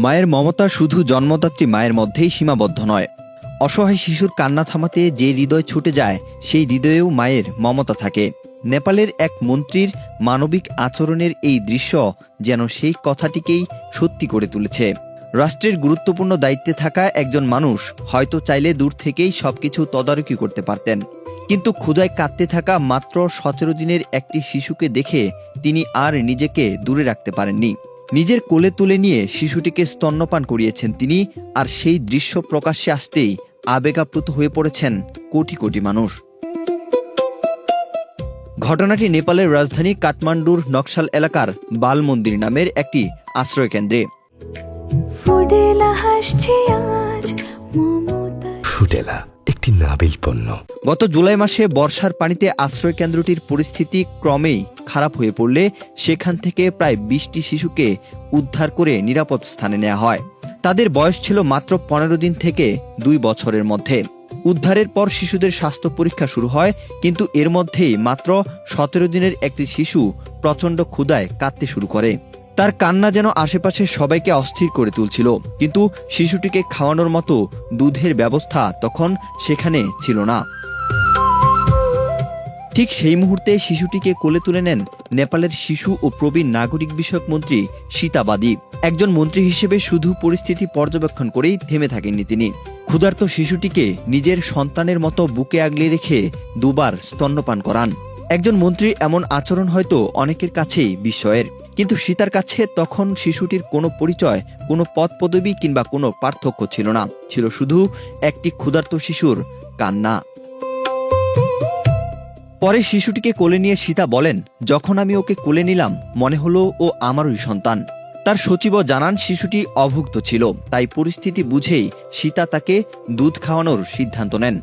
মায়ের মমতা শুধু জন্মদাত্রী মায়ের মধ্যেই সীমাবদ্ধ নয়। অসহায় শিশুর কান্না থামাতে যে হৃদয় ছুটে যায়, সেই হৃদয়েও মায়ের মমতা থাকে। নেপালের এক মন্ত্রীর মানবিক আচরণের এই দৃশ্য যেন সেই কথাটিকেই সত্যি করে তুলেছে। রাষ্ট্রের গুরুত্বপূর্ণ দায়িত্বে থাকা একজন মানুষ হয়তো চাইলে দূর থেকেই সবকিছু তদারকি করতে পারতেন, কিন্তু ক্ষুধায় কাঁদতে থাকা মাত্র 17 দিনের একটি শিশুকে দেখে তিনি আর নিজেকে দূরে রাখতে পারেননি। নিজের কোলে তুলে নিয়ে শিশুটিকে স্তন্যপান করিয়েছেন তিনি, আর সেই দৃশ্য প্রকাশ্যে আসতেই আবেগাপ্লুত হয়ে পড়েছেন কোটি কোটি মানুষ। ঘটনাটি নেপালের রাজধানী কাঠমান্ডুর নকশাল এলাকার বাল মন্দির নামের একটি আশ্রয়কেন্দ্রে। ফুডেলা একটি নাবিল পণ্য। গত জুলাই মাসে বর্ষার পানিতে আশ্রয়কেন্দ্রটির পরিস্থিতি ক্রমেই খারাপ হয়ে পড়লে সেখান থেকে প্রায় 20টি শিশুকে উদ্ধার করে নিরাপদ স্থানে নেওয়া হয়। তাদের বয়স ছিল মাত্র 15 দিন থেকে 2 বছরের মধ্যে। উদ্ধারের পর শিশুদের স্বাস্থ্য পরীক্ষা শুরু হয়, কিন্তু এর মধ্যেই মাত্র 17 দিনের একটি শিশু প্রচণ্ড ক্ষুধায় কাঁদতে শুরু করে। তার কান্না যেন আশেপাশে সবাইকে অস্থির করে তুলছিল, কিন্তু শিশুটিকে খাওয়ানোর মতো দুধের ব্যবস্থা তখন সেখানে ছিল না। ঠিক সেই মুহূর্তে শিশুটিকে কোলে তুলে নেন নেপালের শিশু ও প্রবীণ নাগরিক বিষয়ক মন্ত্রী সীতা বাদি। একজন মন্ত্রী হিসেবে শুধু পরিস্থিতি পর্যবেক্ষণ করেই থেমে থাকেননি তিনি। ক্ষুধার্ত শিশুটিকে নিজের সন্তানের মতো বুকে আগলে রেখে 2 বার স্তন্যপান করান। একজন মন্ত্রীর এমন আচরণ হয়তো অনেকের কাছেই বিস্ময়ের, কিন্তু সীতার কাছে তখন শিশুটির কোনো পরিচয়, কোনো পদ পদবি কিংবা কোনো পার্থক্য ছিল না। ছিল শুধু একটি ক্ষুধার্ত শিশুর কান্না। পরে শিশুটিকে কোলে নিয়ে সীতা বলেন, যখন আমি ওকে কোলে নিলাম মনে হলো ও আমারই সন্তান। তার সচিবও জানান শিশুটি অভুক্ত ছিল, তাই পরিস্থিতি বুঝেই সীতা তাকে দুধ খাওয়ানোর সিদ্ধান্ত নেন।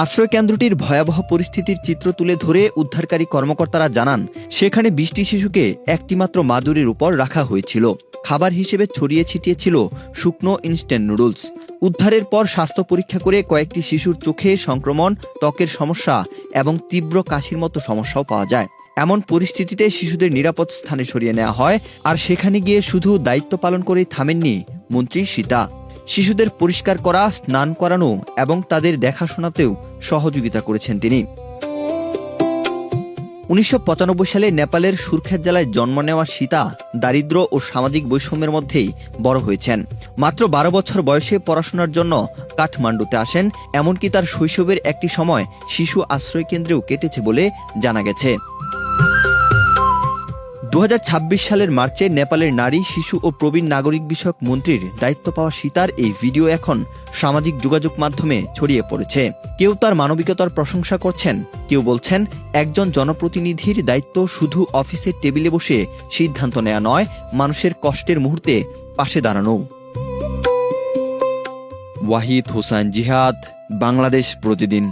আশ্রয়কেন্দ্রটির ভয়াবহ পরিস্থিতির চিত্র তুলে ধরে উদ্ধারকারী কর্মকর্তারা জানান, সেখানে 20টি শিশুকে একটিমাত্র মাদুরের উপর রাখা হয়েছিল। খাবার হিসেবে ছড়িয়ে ছিটিয়ে ছিল শুকনো ইনস্ট্যান্ট নুডলস। উদ্ধারের পর স্বাস্থ্য পরীক্ষা করে কয়েকটি শিশুর চোখে সংক্রমণ, ত্বকের সমস্যা এবং তীব্র কাশির মতো সমস্যাও পাওয়া যায়। এমন পরিস্থিতিতে শিশুদের নিরাপদ স্থানে সরিয়ে নেওয়া হয়, আর সেখানে গিয়ে শুধু দায়িত্ব পালন করেই থামেননি মন্ত্রী সীতা। শিশুদের পরিষ্কার করা, স্নান করানো এবং তাদের দেখাশোনাতেও সহযোগিতা করেছেন তিনি। 1995 সালে নেপালের সুরক্ষেত জেলায় জন্ম নেওয়া সীতা দারিদ্র্য ও সামাজিক বৈষম্যের মধ্যেই বড় হয়েছেন। মাত্র 12 বছর বয়সে পড়াশোনার জন্য কাঠমান্ডুতে আসেন, এমনকি তার শৈশবের একটি সময় শিশু আশ্রয়কেন্দ্রেও কেটেছে বলে জানা গেছে। 2026 সালের মার্চে নেপালের নারী, শিশু ও প্রবীণ নাগরিক বিষয়ক মন্ত্রীর দায়িত্ব পাওয়া সীতার এই ভিডিও এখন সামাজিক যোগাযোগ মাধ্যমে ছড়িয়ে পড়েছে। কেউ তার মানবিকতার প্রশংসা করছেন, কেউ বলছেন একজন জনপ্রতিনিধির দায়িত্ব শুধু অফিসের টেবিলে বসে সিদ্ধান্ত নেওয়া নয়, মানুষের কষ্টের মুহূর্তে পাশে দাঁড়ানো। ওয়াহিদ হোসেন জিহাদ, বাংলাদেশ প্রতিদিন।